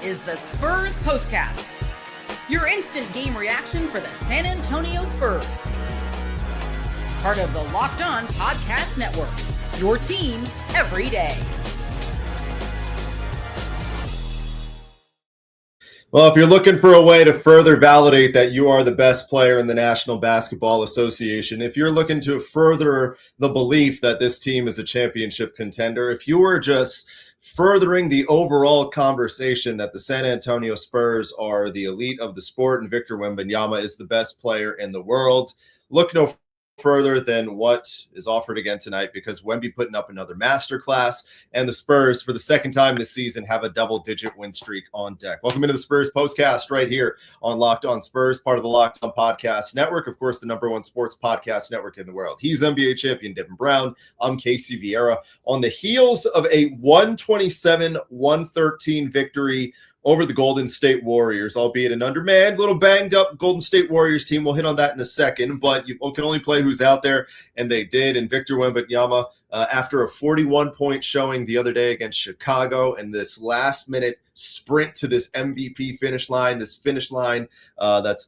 is the Spurs POSTCAST, your instant game reaction for the San Antonio Spurs. Part of the Locked On Podcast Network, your team every day. Well, if you're looking for a way to further validate that you are the best player in the National Basketball Association, if you're looking to further the belief that this team is a championship contender, if you are just furthering the overall conversation that the San Antonio Spurs are the elite of the sport and Victor Wembanyama is the best player in the world, look no further than what is offered again tonight, because Wemby putting up another masterclass, and the Spurs, for the second time this season, have a double-digit win streak on deck. Welcome into the Spurs POSTCAST right here on Locked On Spurs, part of the Locked On Podcast Network, of course, the number one sports podcast network in the world. He's NBA champion Devin Brown. I'm Casey Viera. On the heels of a 127-113 victory over the Golden State Warriors, albeit an undermanned, little banged-up Golden State Warriors team. We'll hit on that in a second, but you can only play who's out there, and they did. And Victor Wembanyama, after a 41-point showing the other day against Chicago, and this last-minute sprint to this MVP finish line, that's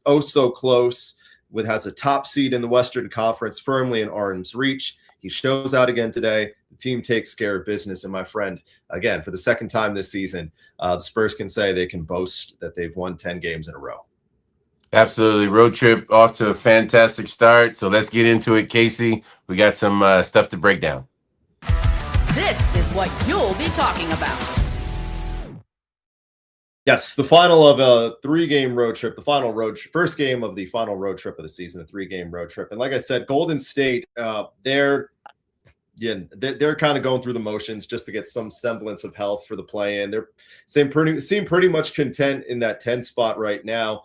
oh so close, has a top seed in the Western Conference firmly in arm's reach. He shows out again today. The team takes care of business. And my friend, again, for the second time this season, the Spurs can say they can boast that they've won 10 games in a row. Absolutely. Road trip off to a fantastic start. So let's get into it, Casey. We got some stuff to break down. This is what you'll be talking about. Yes, the final of a three-game road trip, first game of the final road trip of the season, a three-game road trip. And like I said, Golden State, they're kind of going through the motions just to get some semblance of health for the play-in. They seem pretty much content in that 10 spot right now.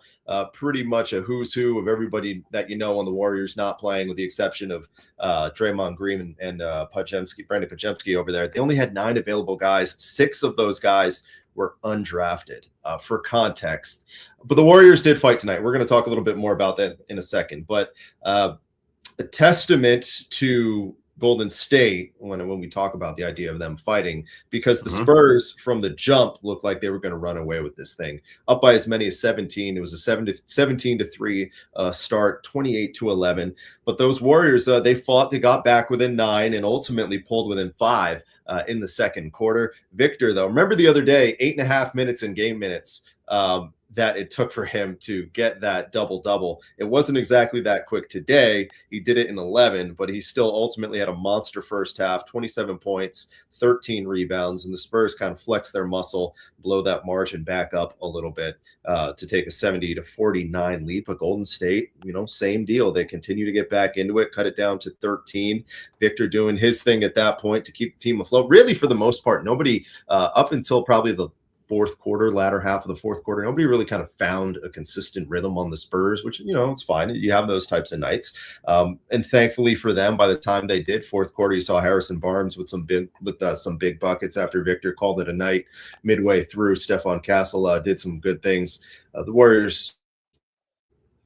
Pretty much a who's who of everybody that you know on the Warriors not playing, with the exception of Draymond Green and Brandon Podziemski over there. They only had 9 available guys. 6 of those guys were undrafted, for context. But the Warriors did fight tonight. We're going to talk a little bit more about that in a second. But a testament to Golden State when we talk about the idea of them fighting, because the Spurs from the jump looked like they were going to run away with this thing, up by as many as 17. It was a 17-3 start, 28-11. But those Warriors, they fought, they got back within 9 and ultimately pulled within 5 in the second quarter. Victor, though, remember the other day, 8.5 minutes in game minutes that it took for him to get that double-double. It wasn't exactly that quick today. He did it in 11, but he still ultimately had a monster first half, 27 points, 13 rebounds, and the Spurs kind of flexed their muscle, blow that margin back up a little bit to take a 70-49 lead. But Golden State, same deal. They continue to get back into it, cut it down to 13. Victor doing his thing at that point to keep the team afloat. Really, for the most part, nobody up until probably the fourth quarter, latter half of the fourth quarter, nobody really kind of found a consistent rhythm on the Spurs, which, it's fine. You have those types of nights. And thankfully for them, by the time they did fourth quarter, you saw Harrison Barnes with some big buckets after Victor called it a night. Midway through, Stephon Castle did some good things. The Warriors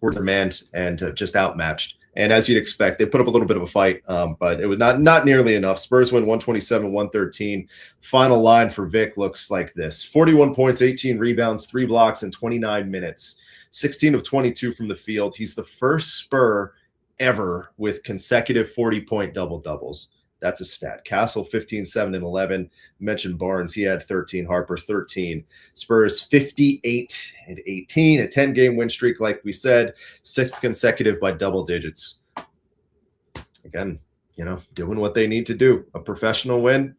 were demand and just outmatched. And as you'd expect, they put up a little bit of a fight, but it was not nearly enough. Spurs win 127-113. Final line for Vic looks like this: 41 points, 18 rebounds, 3 blocks in 29 minutes, 16 of 22 from the field. He's the first Spur ever with consecutive 40-point double-doubles. That's a stat. Castle, 15, 7, and 11. Mentioned Barnes. He had 13. Harper, 13. Spurs, 58 and 18. A 10-game win streak, like we said. 6th consecutive by double digits. Again, doing what they need to do. A professional win,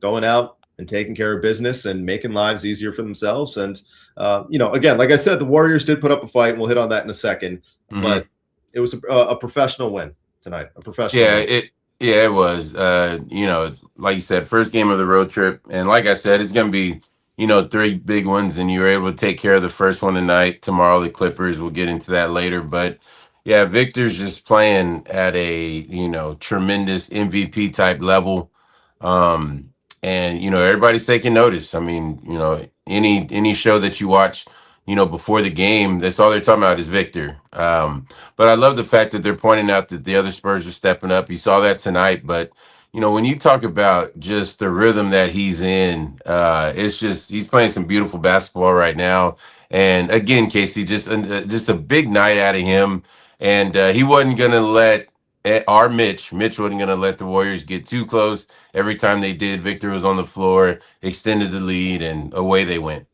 going out and taking care of business and making lives easier for themselves. And, again, like I said, the Warriors did put up a fight, and we'll hit on that in a second. But it was a professional win tonight. A professional win. Yeah, it was. Like you said, first game of the road trip. And like I said, it's going to be, 3 big ones, and you were able to take care of the first one tonight. Tomorrow, the Clippers. We'll get into that later. But, yeah, Victor's just playing at a, tremendous MVP type level. And, everybody's taking notice. I mean, any show that you watch, before the game, that's all they're talking about is Victor. But I love the fact that they're pointing out that the other Spurs are stepping up. You saw that tonight, but, when you talk about just the rhythm that he's in, it's just he's playing some beautiful basketball right now. And again, Casey, just a big night out of him. And he wasn't gonna let Mitch wasn't gonna let the Warriors get too close. Every time they did, Victor was on the floor, extended the lead, and away they went.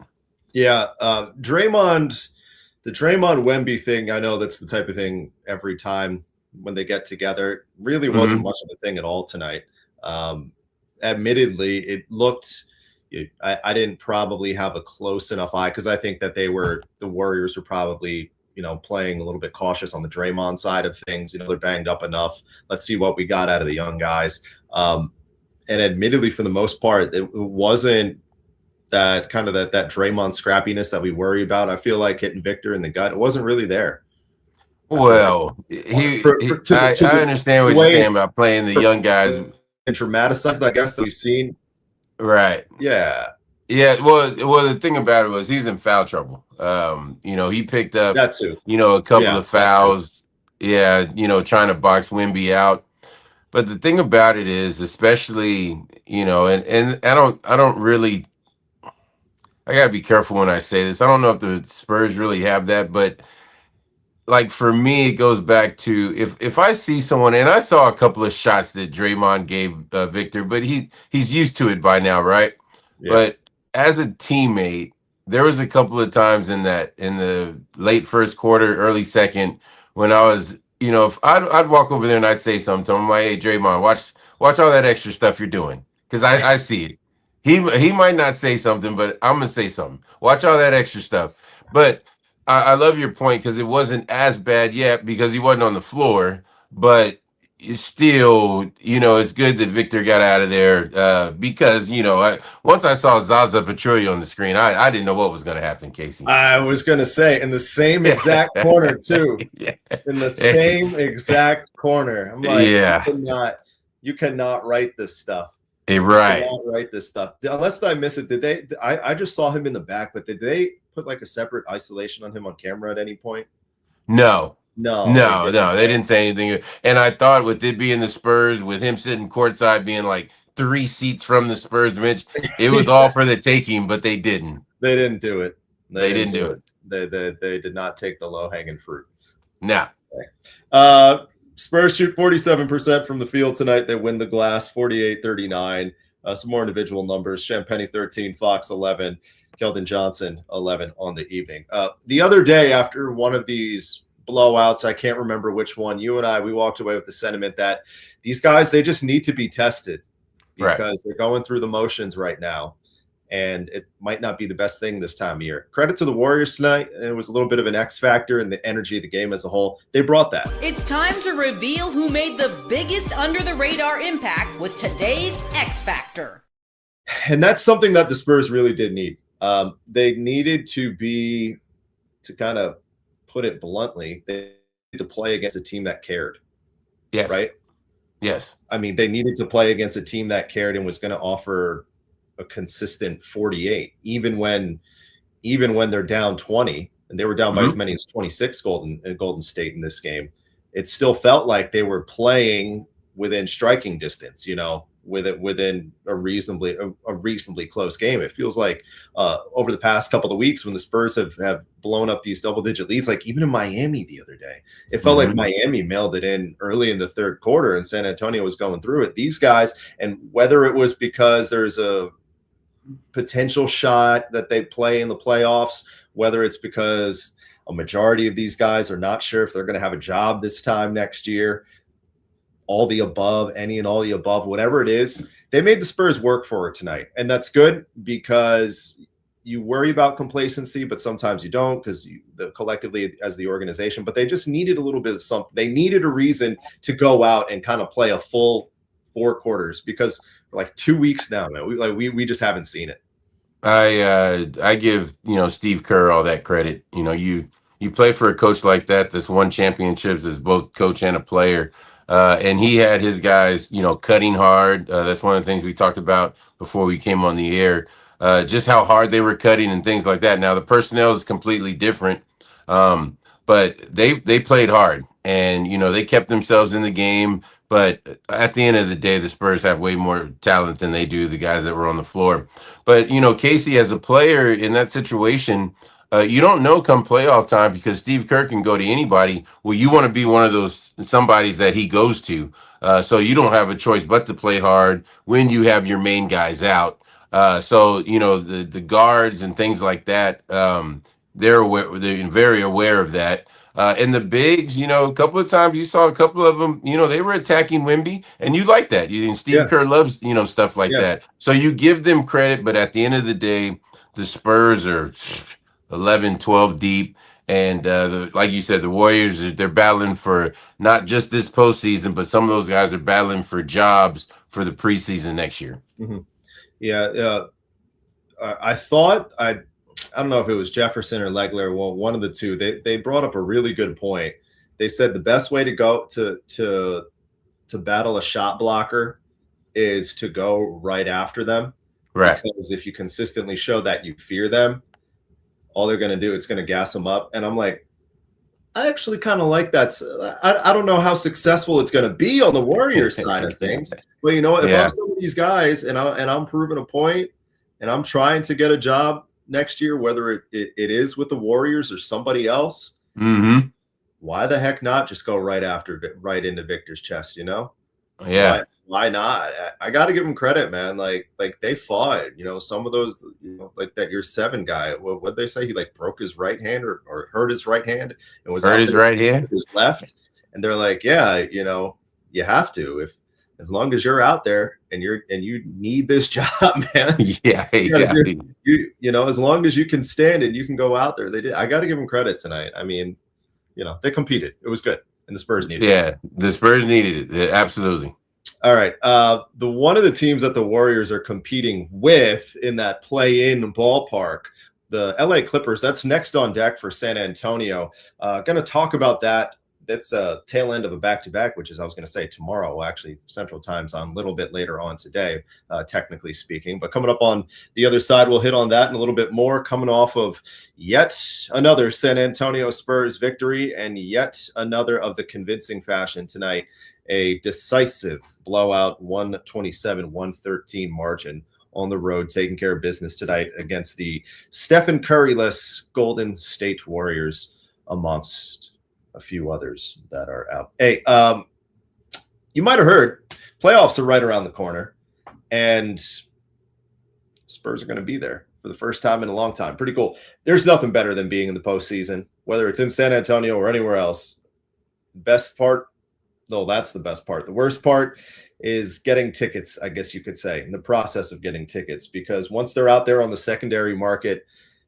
Yeah, the Draymond Wemby thing. I know that's the type of thing every time when they get together. Really wasn't much of a thing at all tonight. Admittedly, it looked. I didn't probably have a close enough eye because I think that the Warriors were probably playing a little bit cautious on the Draymond side of things. They're banged up enough. Let's see what we got out of the young guys. And admittedly, for the most part, it wasn't that kind of that Draymond scrappiness that we worry about. I feel like hitting Victor in the gut, it wasn't really there. Well, I understand what you're saying about playing the young guys and dramatized, I guess, that we've seen. Right. Yeah. Yeah. Well, the thing about it was he was in foul trouble. He picked up that too. A couple of fouls. Yeah, trying to box Wemby out. But the thing about it is, especially, and I don't really, I gotta be careful when I say this. I don't know if the Spurs really have that, but like for me, it goes back to if I see someone, and I saw a couple of shots that Draymond gave Victor, but he's used to it by now, right? Yeah. But as a teammate, there was a couple of times in the late first quarter, early second, when I was, if I'd walk over there and I'd say something to him, I'm like, hey Draymond, watch all that extra stuff you're doing, because I see it. He might not say something, but I'm gonna say something. Watch all that extra stuff, but. I love your point because it wasn't as bad yet because he wasn't on the floor, but it's still, it's good that Victor got out of there because, once I saw Zaza Pachulia on the screen, I didn't know what was going to happen, Casey. I was going to say, in the same exact corner, too. Yeah. In the same exact corner. I'm like, yeah. You cannot write this stuff. Right. You cannot write this stuff. Unless I miss it, I just saw him in the back, but did they put like a separate isolation on him on camera at any point? No, they didn't say anything. And I thought with it being the Spurs, with him sitting courtside being like 3 seats from the Spurs bench, it was all for the taking, but they didn't. They didn't do it. They didn't do it. They did not take the low-hanging fruit. No. Spurs shoot 47% from the field tonight. They win the glass 48-39. Some more individual numbers. Champagny 13, Fox 11. Keldon Johnson, 11 on the evening. The other day, after one of these blowouts, I can't remember which one, you and I, we walked away with the sentiment that these guys, they just need to be tested because they're going through the motions right now, and it might not be the best thing this time of year. Credit to the Warriors tonight. It was a little bit of an X factor in the energy of the game as a whole. They brought that. It's time to reveal who made the biggest under-the-radar impact with today's X Factor. And that's something that the Spurs really did need. They needed to kind of put it bluntly, they needed to play against a team that cared. Yes. Right? Yes. I mean, they needed to play against a team that cared and was going to offer a consistent 48, even when they're down 20, and they were down by as many as 26 Golden State in this game. It still felt like they were playing within striking distance, within a reasonably close game. It feels like over the past couple of weeks when the Spurs have blown up these double-digit leads, like even in Miami the other day, it felt like Miami mailed it in early in the third quarter and San Antonio was going through it. These guys, and whether it was because there's a potential shot that they play in the playoffs, whether it's because a majority of these guys are not sure if they're going to have a job this time next year, all the above, any and all the above, whatever it is, they made the Spurs work for it tonight. And that's good because you worry about complacency, but sometimes you don't because collectively as the organization, but they just needed a little bit of something. They needed a reason to go out and kind of play a full 4 quarters because for like 2 weeks now, man, we just haven't seen it. I give, Steve Kerr all that credit. You play for a coach like that that's won championships as both coach and a player. And he had his guys, cutting hard. That's one of the things we talked about before we came on the air, just how hard they were cutting and things like that. Now, the personnel is completely different, but they played hard. and they kept themselves in the game. But at the end of the day, the Spurs have way more talent than they do the guys that were on the floor. But Casey, as a player in that situation, you don't know come playoff time, because Steve Kerr can go to anybody. Well, you want to be one of those somebodies that he goes to. So you don't have a choice but to play hard when you have your main guys out. So the guards and things like that, they're very aware of that. And the bigs, a couple of times you saw a couple of them, they were attacking Wemby, and you like that. And Steve Kerr loves, stuff like that. So you give them credit, but at the end of the day, the Spurs are 11, 12 deep. And like you said, the Warriors, they're battling for not just this postseason, but some of those guys are battling for jobs for the preseason next year. Mm-hmm. Yeah. I thought, I don't know if it was Jefferson or Legler, well, one of the two, they brought up a really good point. They said the best way to go to battle a shot blocker is to go right after them. Right. Because if you consistently show that you fear them, all they're going to do, it's going to gas them up. And I'm like, I actually kind of like that. I don't know how successful it's going to be on the Warriors side of things, but you know what? If I'm some of these guys and I'm proving a point and I'm trying to get a job next year, whether it is with the Warriors or somebody else, why the heck not just go right into Victor's chest, Yeah. Why not? I got to give him credit, man. Like they fought, some of those, like that your 7 guy, what'd they say? He broke his right hand or hurt his right hand and was hurt his right hand, his left. And they're like, yeah, you have to, as long as you're out there and you need this job, man. Yeah. As long as you can stand and you can go out there, they did. I got to give them credit tonight. I mean, they competed. It was good. And the Spurs needed it. Yeah, the Spurs needed it. Absolutely. All right. The one of the teams that the Warriors are competing with in that play-in ballpark, the LA Clippers, that's next on deck for San Antonio. Going to talk about that. That's a tail end of a back-to-back, which is, I was going to say tomorrow, actually Central Time Zone, a little bit later on today, technically speaking. But coming up on the other side, we'll hit on that and a little bit more, coming off of yet another San Antonio Spurs victory and yet another of the convincing fashion tonight. A decisive blowout, 127-113 margin on the road, taking care of business tonight against the Stephen Curry-less Golden State Warriors, amongst a few others that are out. Hey, you might have heard playoffs are right around the corner, and Spurs are going to be there for the first time in a long time. Pretty cool. There's nothing better than being in the postseason, whether it's in San Antonio or anywhere else. Best part, no, that's the best part. The worst part is getting tickets, I guess you could say, in the process of getting tickets, because once they're out there on the secondary market,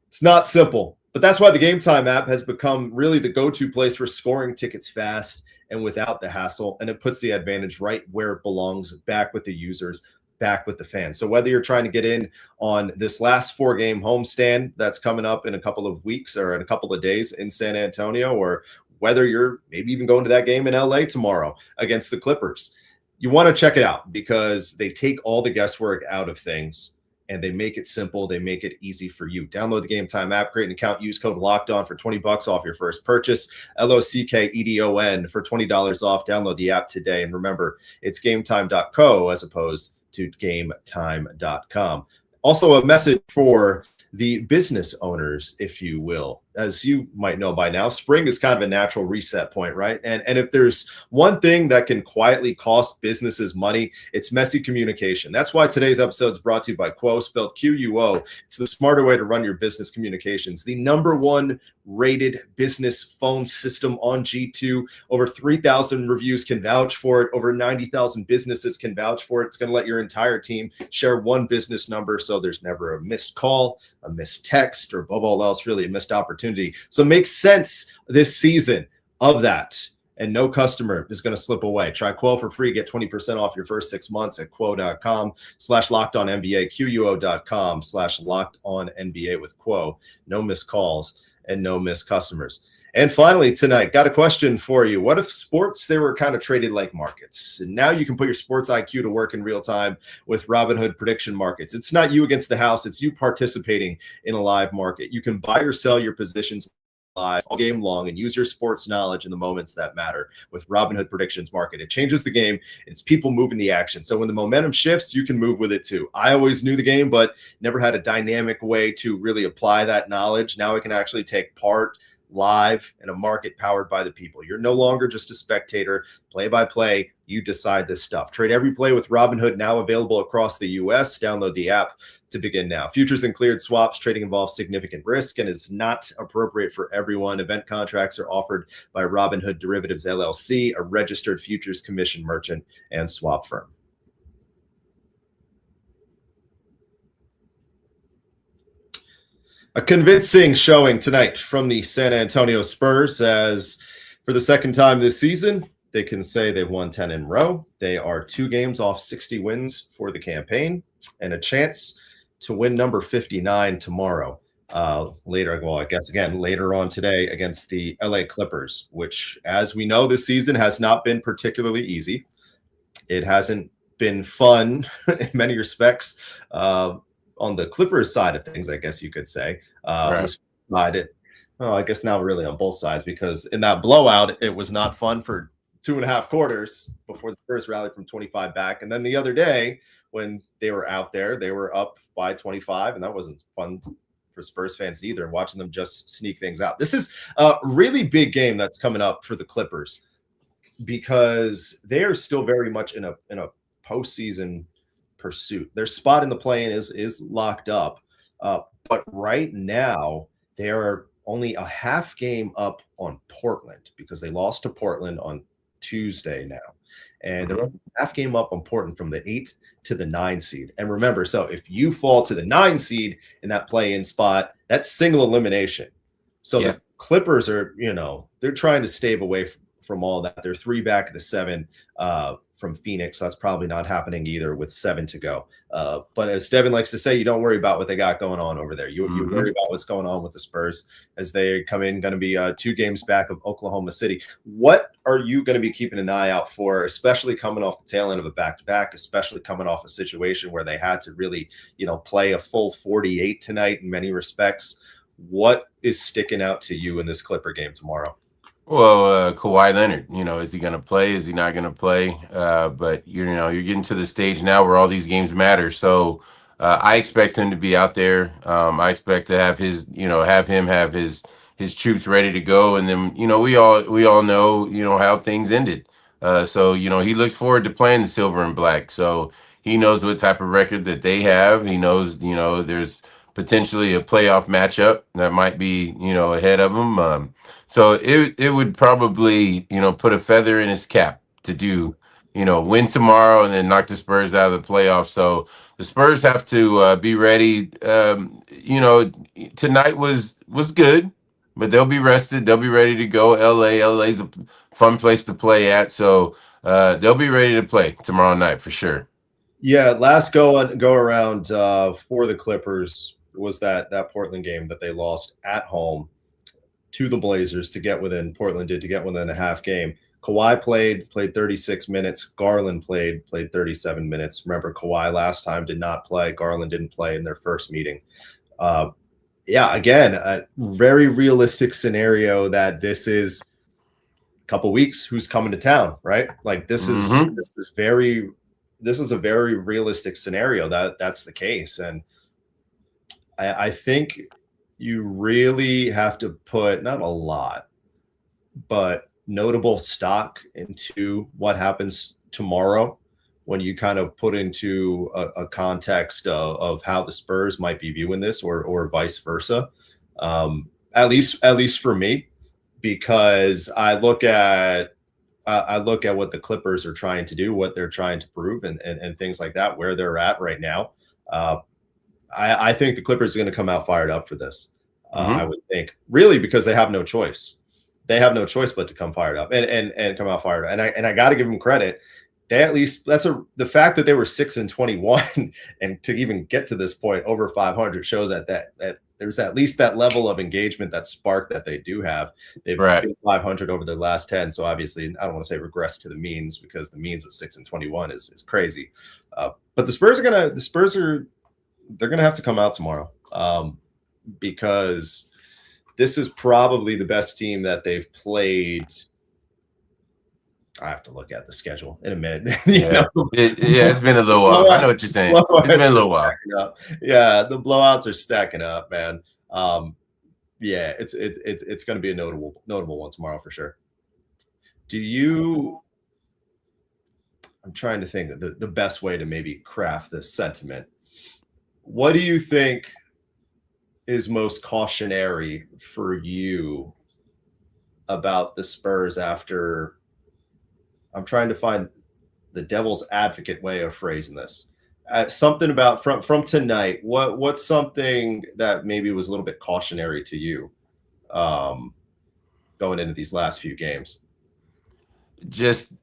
it's not simple. But that's why the Game Time app has become really the go-to place for scoring tickets fast and without the hassle. And it puts the advantage right where it belongs, back with the users, back with the fans. So whether you're trying to get in on this last 4-game homestand that's coming up in a couple of weeks or in a couple of days in San Antonio, or whether you're maybe even going to that game in LA tomorrow against the Clippers, you want to check it out, because they take all the guesswork out of things and they make it simple. They make it easy for you. Download the Game Time app, create an account, use code LOCKEDON for $20 off your first purchase. LOCKEDON for $20 off. Download the app today. And remember, it's gametime.co as opposed to gametime.com. Also, a message for the business owners, if you will. As you might know by now, spring is kind of a natural reset point, right? And if there's one thing that can quietly cost businesses money, it's messy communication. That's why today's episode is brought to you by Quo, spelled Q-U-O. It's the smarter way to run your business communications. The #1 rated business phone system on G2. Over 3,000 reviews can vouch for it. Over 90,000 businesses can vouch for it. It's going to let your entire team share one business number, so there's never a missed call, a missed text, or above all else, really a missed opportunity. So make sense this season of that, and no customer is going to slip away. Try Quo for free. Get 20% off your first 6 months at quo.com/lockedonnba, quo.com/lockedonnba with Quo. No missed calls and no missed customers. And finally, tonight, got a question for you. What if sports, they were kind of traded like markets? And now you can put your sports IQ to work in real time with Robinhood prediction markets. It's not you against the house. It's you participating in a live market. You can buy or sell your positions live all game long and use your sports knowledge in the moments that matter with Robinhood Predictions Market. It changes the game. It's people moving the action. So when the momentum shifts, you can move with it too. I always knew the game, but never had a dynamic way to really apply that knowledge. Now I can actually take part live in a market powered by the people. You're no longer just a spectator. Play by play, you decide this stuff. Trade every play with Robinhood, now available across the US. Download the app to begin now. Futures and cleared swaps trading involves significant risk and is not appropriate for everyone. Event contracts are offered by Robinhood Derivatives LLC, a registered futures commission merchant and swap firm. A convincing showing tonight from the San Antonio Spurs, as for the second time this season, they can say they've won 10 in a row. They are 2 games off 60 wins for the campaign and a chance to win number 59 tomorrow. Later on today against the LA Clippers, which, as we know, this season has not been particularly easy. It hasn't been fun in many respects. On the Clippers side of things, I guess you could say. Right. I guess not really on both sides, because in that blowout, it was not fun for 2.5 quarters before the Spurs rallied from 25 back. And then the other day, when they were out there, they were up by 25, and that wasn't fun for Spurs fans either, watching them just sneak things out. This is a really big game that's coming up for the Clippers, because they are still very much in a postseason pursuit. Their spot in the play-in is locked up, but right now they are only a half game up on Portland, because they lost to Portland on Tuesday now, and they're a half game up on Portland from the 8 to the 9 seed. And remember, so if you fall to the 9 seed in that play-in spot, that's single elimination. So the Clippers are, they're trying to stave away from all that. They're 3 back of the 7 from Phoenix. That's probably not happening either with 7 to go. But as Devin likes to say, you don't worry about what they got going on over there. You worry about what's going on with the Spurs as they come in, going to be 2 games back of Oklahoma City. What are you going to be keeping an eye out for, especially coming off the tail end of a back-to-back, especially coming off a situation where they had to really, play a full 48 tonight in many respects? What is sticking out to you in this Clipper game tomorrow? Well, Kawhi Leonard, is he going to play? Is he not going to play? But you're getting to the stage now where all these games matter. So I expect him to be out there. I expect to have have his troops ready to go. And then, we all know, how things ended. So he looks forward to playing the silver and black. So he knows what type of record that they have. He knows, there's potentially a playoff matchup that might be, ahead of him. So it would probably, put a feather in his cap to do, win tomorrow and then knock the Spurs out of the playoffs. So the Spurs have to be ready. Tonight was good, but they'll be rested. They'll be ready to go. LA's a fun place to play at. So they'll be ready to play tomorrow night for sure. Yeah, last go around for the Clippers was that Portland game that they lost at home to the Blazers to get within a half game. Kawhi played 36 minutes. Garland played 37 minutes. Remember, Kawhi last time did not play. Garland didn't play in their first meeting. Again, a very realistic scenario that this is a couple weeks. Who's coming to town, right? Like this is a very realistic scenario that's the case. And I think you really have to put not a lot, but notable stock into what happens tomorrow when you kind of put into a context of how the Spurs might be viewing this or vice versa. At least for me, because I look at what the Clippers are trying to do, what they're trying to prove and things like that, where they're at right now. I think the Clippers are going to come out fired up for this. I would think, really, because they have no choice. They have no choice but to come fired up and come out fired up. And I got to give them credit. They at least the fact that they were 6-21 and to even get to this point over 500 shows that there's at least that level of engagement, that spark that they do have. They've been 500 over their last 10. So obviously, I don't want to say regress to the means, because the means with 6-21 is crazy. But the Spurs are going to have to come out tomorrow, because this is probably the best team that they've played. I have to look at the schedule in a minute. It's been a little while. I know what you're saying. It's been a little while. Yeah, the blowouts are stacking up, man. It's going to be a notable one tomorrow for sure. I'm trying to think of the best way to maybe craft this sentiment. What do you think is most cautionary for you about the Spurs after? I'm trying to find the devil's advocate way of phrasing this. Something about from tonight. What's something that maybe was a little bit cautionary to you going into these last few games? Just,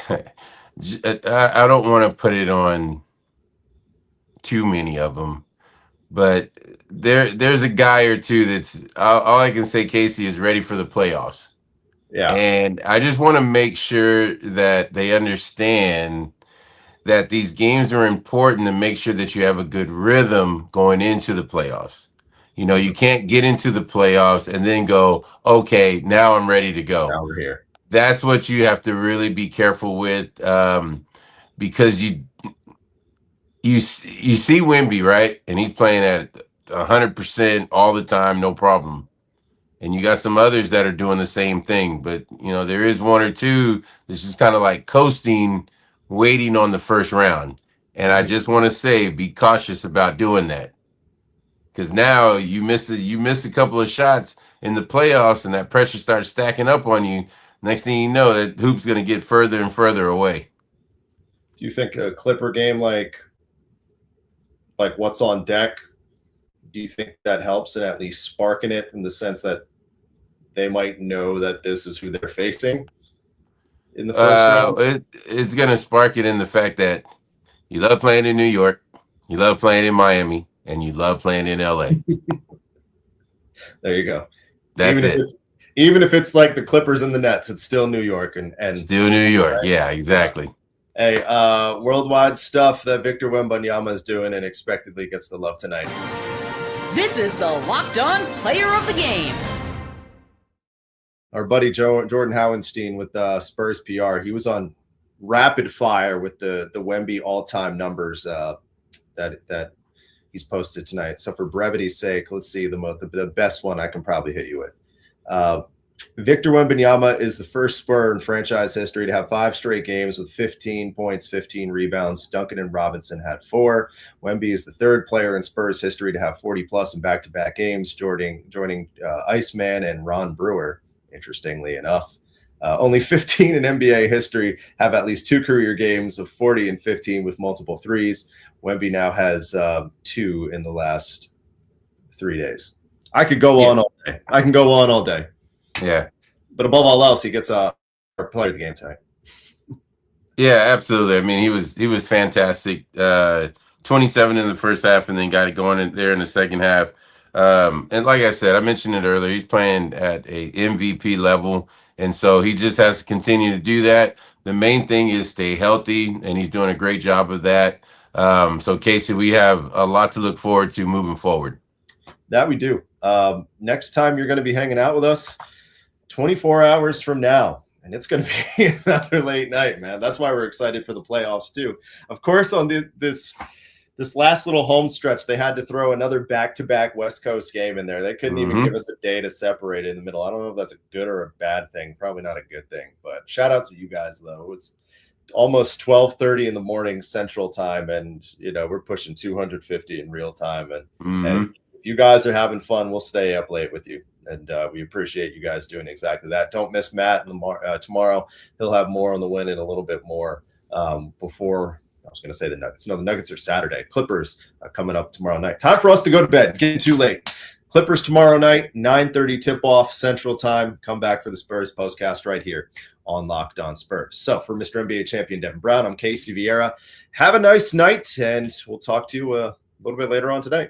I don't want to put it on too many of them, but there's a guy or two that's all I can say. Casey is ready for the playoffs. Yeah. And I just want to make sure that they understand that these games are important to make sure that you have a good rhythm going into the playoffs. You can't get into the playoffs and then go, okay, now I'm ready to go. Now we're here. That's what you have to really be careful with, because you see Wemby, right? And he's playing at 100% all the time, no problem. And you got some others that are doing the same thing. But, there is one or two that's just kind of like coasting, waiting on the first round. And I just want to say, be cautious about doing that. Because now you miss a couple of shots in the playoffs and that pressure starts stacking up on you. Next thing you know, that hoop's going to get further and further away. Do you think a Clipper game like what's on deck, do you think that helps in at least sparking it in the sense that they might know that this is who they're facing in the first round? It's going to spark it in the fact that you love playing in New York, you love playing in Miami, and you love playing in LA. There you go. That's Even if it's like the Clippers and the Nets, it's still New York and still New York. Right? Yeah, exactly. Hey, worldwide stuff that Victor Wembanyama is doing and expectedly gets the love tonight. This is the Locked On Player of the Game. Our buddy Jordan Howenstein with Spurs PR, he was on rapid fire with the Wemby all-time numbers that he's posted tonight. So for brevity's sake, let's see the best one I can probably hit you with. Victor Wembanyama is the first Spur in franchise history to have 5 straight games with 15 points, 15 rebounds. Duncan and Robinson had 4. Wemby is the third player in Spurs history to have 40-plus in back-to-back games, joining Iceman and Ron Brewer, interestingly enough. Only 15 in NBA history have at least 2 career games of 40 and 15 with multiple threes. Wemby now has 2 in the last 3 days. I could go on all day. I can go on all day. Yeah. But above all else, he gets our player of the game tonight. Yeah, absolutely. I mean, he was fantastic. 27 in the first half and then got it going in there in the second half. And like I said, I mentioned it earlier, he's playing at a MVP level. And so he just has to continue to do that. The main thing is stay healthy, and he's doing a great job of that. So, Casey, we have a lot to look forward to moving forward. That we do. Next time you're going to be hanging out with us, 24 hours from now, and it's going to be another late night, man. That's why we're excited for the playoffs too. Of course, on this last little home stretch, they had to throw another back-to-back West Coast game in there. They couldn't even give us a day to separate in the middle. I don't know if that's a good or a bad thing. Probably not a good thing, but shout out to you guys though. It's almost 12:30 in the morning Central Time, and we're pushing 250 in real time. And if you guys are having fun, we'll stay up late with you. And we appreciate you guys doing exactly that. Don't miss Matt tomorrow. He'll have more on the win and a little bit more before I was going to say the Nuggets. No, the Nuggets are Saturday. Clippers coming up tomorrow night. Time for us to go to bed. Getting too late. Clippers tomorrow night, 9:30 tip-off Central Time. Come back for the Spurs postcast right here on Locked On Spurs. So for Mr. NBA champion Devin Brown, I'm Casey Viera. Have a nice night, and we'll talk to you a little bit later on today.